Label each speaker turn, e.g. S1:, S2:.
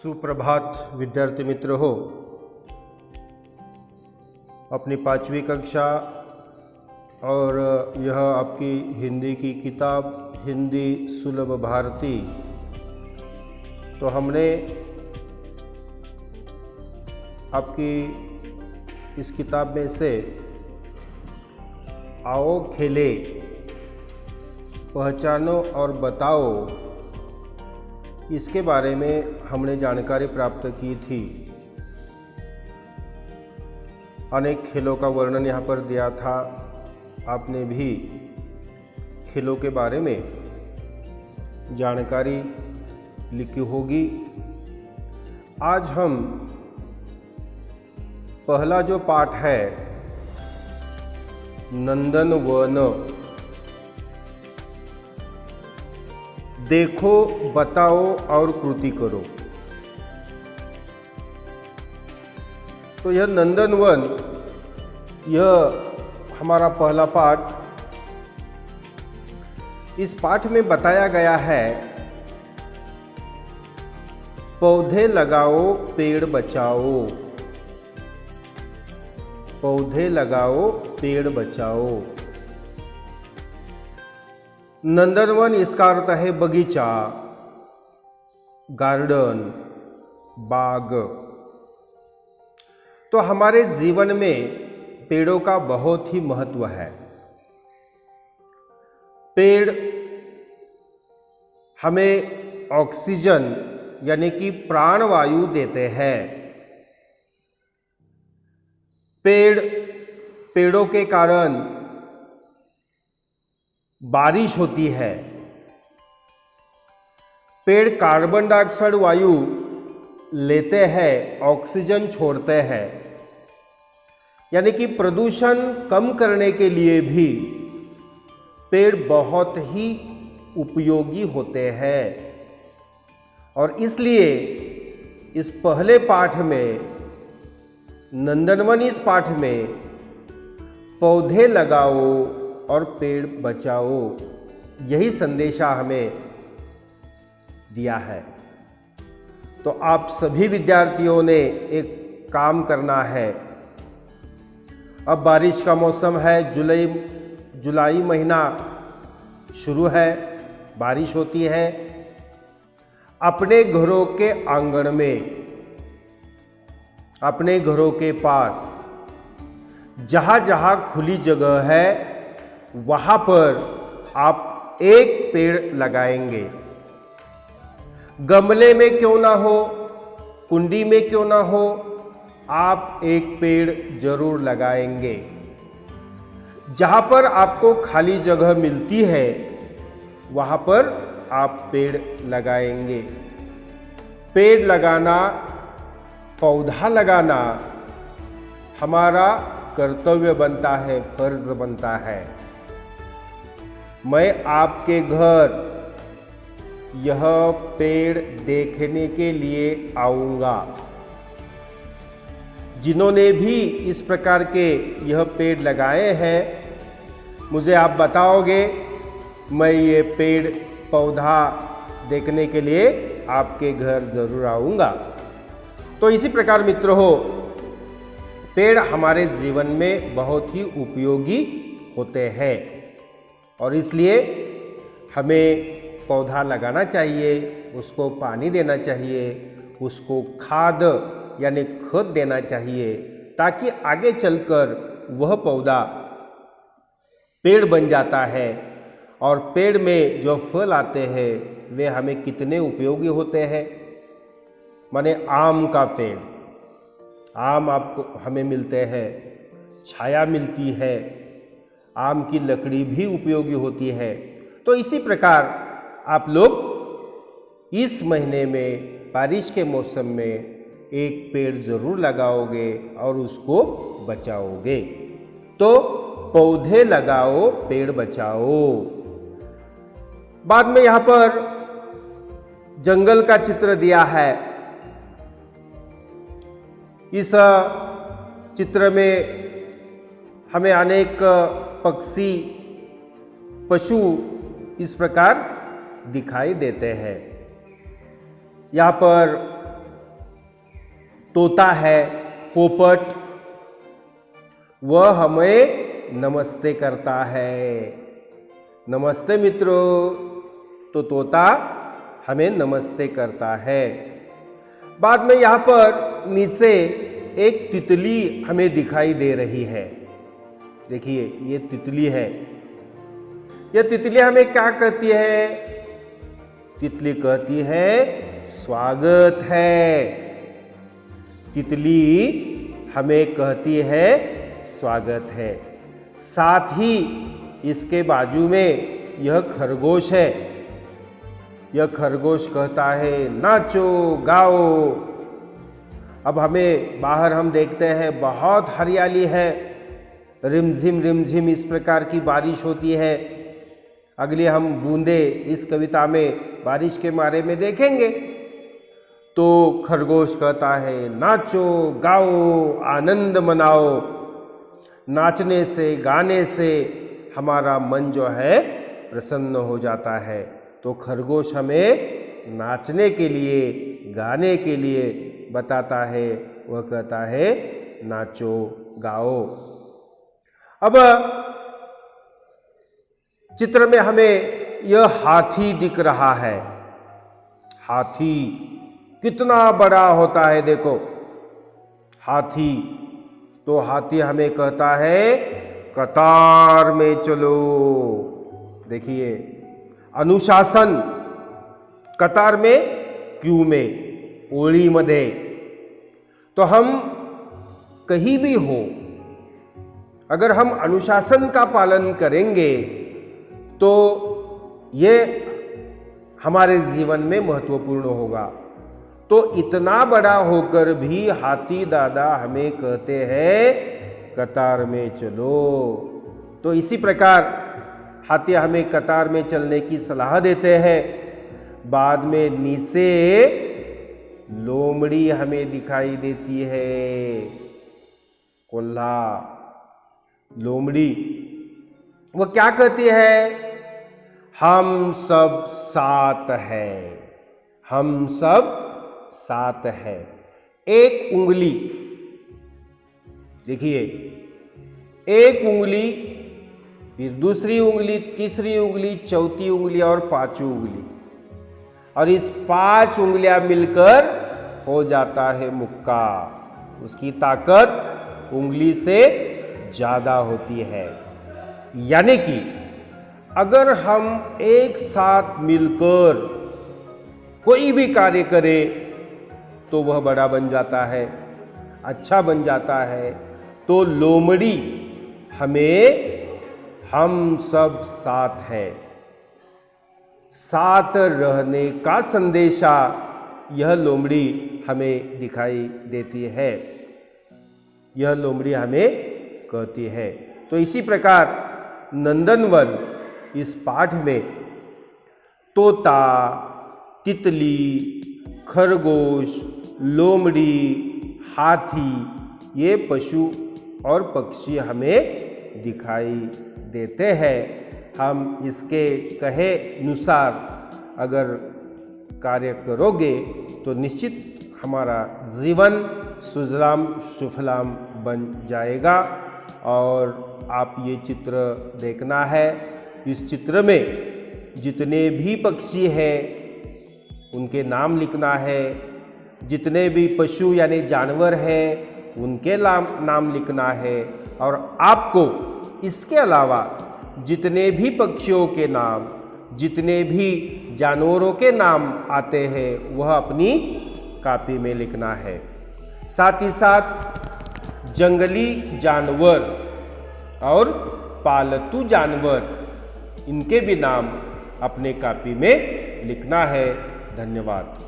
S1: सुप्रभात विद्यार्थी मित्र हो। अपनी 5वीं कक्षा और यह आपकी हिंदी की किताब हिंदी सुलभ भारती। तो हमने आपकी इस किताब में से आओ खेले, पहचानो और बताओ, इसके बारे में हमने जानकारी प्राप्त की थी। अनेक खेलों का वर्णन यहाँ पर दिया था। आपने भी खेलों के बारे में जानकारी लिखी होगी। आज हम पहला जो पाठ है नंदनवन, देखो, बताओ और कृति करो। तो यह नंदनवन, यह हमारा पहला पाठ। इस पाठ में बताया गया है पौधे लगाओ पेड़ बचाओ, पौधे लगाओ पेड़ बचाओ। नंदनवन इसका अर्थ है बगीचा, गार्डन, बाग। तो हमारे जीवन में पेड़ों का बहुत ही महत्व है। पेड़ हमें ऑक्सीजन यानी कि प्राणवायु देते हैं। पेड़ों के कारण बारिश होती है। पेड़ कार्बन डाइऑक्साइड वायु लेते हैं, ऑक्सीजन छोड़ते हैं। यानी कि प्रदूषण कम करने के लिए भी पेड़ बहुत ही उपयोगी होते हैं। और इसलिए इस पहले पाठ में, नंदनवन इस पाठ में, पौधे लगाओ और पेड़ बचाओ, यही संदेशा हमें दिया है। तो आप सभी विद्यार्थियों ने एक काम करना है। अब बारिश का मौसम है, जुलाई महीना शुरू है, बारिश होती है। अपने घरों के आंगन में, अपने घरों के पास जहाँ जहाँ खुली जगह है वहाँ पर आप एक पेड़ लगाएंगे। गमले में क्यों ना हो, कुंडी में क्यों ना हो, आप एक पेड़ जरूर लगाएंगे। जहाँ पर आपको खाली जगह मिलती है वहाँ पर आप पेड़ लगाएंगे। पेड़ लगाना, पौधा लगाना हमारा कर्तव्य बनता है, फर्ज बनता है। मैं आपके घर यह पेड़ देखने के लिए आऊँगा। जिन्होंने भी इस प्रकार के यह पेड़ लगाए हैं, मुझे आप बताओगे, मैं ये पेड़ पौधा देखने के लिए आपके घर जरूर आऊँगा। तो इसी प्रकार मित्र हो, पेड़ हमारे जीवन में बहुत ही उपयोगी होते हैं और इसलिए हमें पौधा लगाना चाहिए, उसको पानी देना चाहिए, उसको खाद यानी खत देना चाहिए, ताकि आगे चलकर वह पौधा पेड़ बन जाता है। और पेड़ में जो फल आते हैं वे हमें कितने उपयोगी होते हैं। माने आम का पेड़, आम आपको हमें मिलते हैं, छाया मिलती है, आम की लकड़ी भी उपयोगी होती है। तो इसी प्रकार आप लोग इस महीने में, बारिश के मौसम में, एक पेड़ जरूर लगाओगे और उसको बचाओगे। तो पौधे लगाओ पेड़ बचाओ। बाद में यहाँ पर जंगल का चित्र दिया है। इस चित्र में हमें अनेक पक्षी, पशु इस प्रकार दिखाई देते हैं। यहाँ पर तोता है, पोपट, वह हमें नमस्ते करता है। नमस्ते मित्रों। तो तोता हमें नमस्ते करता है। बाद में यहाँ पर नीचे एक तितली हमें दिखाई दे रही है। देखिए ये तितली है। यह तितली हमें क्या कहती है? तितली कहती है स्वागत है। तितली हमें कहती है स्वागत है। साथ ही इसके बाजू में यह खरगोश है। यह खरगोश कहता है नाचो गाओ। अब हमें बाहर हम देखते हैं बहुत हरियाली है, रिमझिम इस प्रकार की बारिश होती है। अगली हम बूंदे इस कविता में बारिश के बारे में देखेंगे। तो खरगोश कहता है नाचो गाओ आनंद मनाओ। नाचने से गाने से हमारा मन जो है प्रसन्न हो जाता है। तो खरगोश हमें नाचने के लिए, गाने के लिए बताता है। वह कहता है नाचो गाओ। अब चित्र में हमें यह हाथी दिख रहा है। हाथी कितना बड़ा होता है देखो, हाथी। तो हाथी हमें कहता है कतार में चलो। देखिए अनुशासन, कतार में, क्यू में, ओळीमध्ये। तो हम कहीं भी हो, अगर हम अनुशासन का पालन करेंगे तो ये हमारे जीवन में महत्वपूर्ण होगा। तो इतना बड़ा होकर भी हाथी दादा हमें कहते हैं कतार में चलो। तो इसी प्रकार हाथी हमें कतार में चलने की सलाह देते हैं। बाद में नीचे लोमड़ी हमें दिखाई देती है। कोल्हा, लोमड़ी, वो क्या कहती है? हम सब साथ हैं, हम सब साथ है। एक उंगली, देखिए एक उंगली, फिर दूसरी उंगली, तीसरी उंगली, चौथी उंगली और पांचवी उंगली, और इस 5 उंगलियां मिलकर हो जाता है मुक्का। उसकी ताकत उंगली से ज्यादा होती है। यानी कि अगर हम एक साथ मिलकर कोई भी कार्य करें तो वह बड़ा बन जाता है, अच्छा बन जाता है। तो लोमड़ी हमें हम सब साथ है, साथ रहने का संदेशा यह लोमड़ी हमें दिखाई देती है, यह लोमड़ी हमें कहती है। तो इसी प्रकार नंदनवन इस पाठ में तोता, तितली, खरगोश, लोमड़ी, हाथी, ये पशु और पक्षी हमें दिखाई देते हैं। हम इसके कहे अनुसार अगर कार्य करोगे तो निश्चित हमारा जीवन सुजलाम सुफलाम बन जाएगा। और आप ये चित्र देखना है, इस चित्र में जितने भी पक्षी हैं उनके नाम लिखना है, जितने भी पशु यानी जानवर हैं उनके नाम लिखना है। और आपको इसके अलावा जितने भी पक्षियों के नाम, जितने भी जानवरों के नाम आते हैं वह अपनी कॉपी में लिखना है। साथ ही साथ जंगली जानवर और पालतू जानवर, इनके भी नाम अपने कॉपी में लिखना है। धन्यवाद।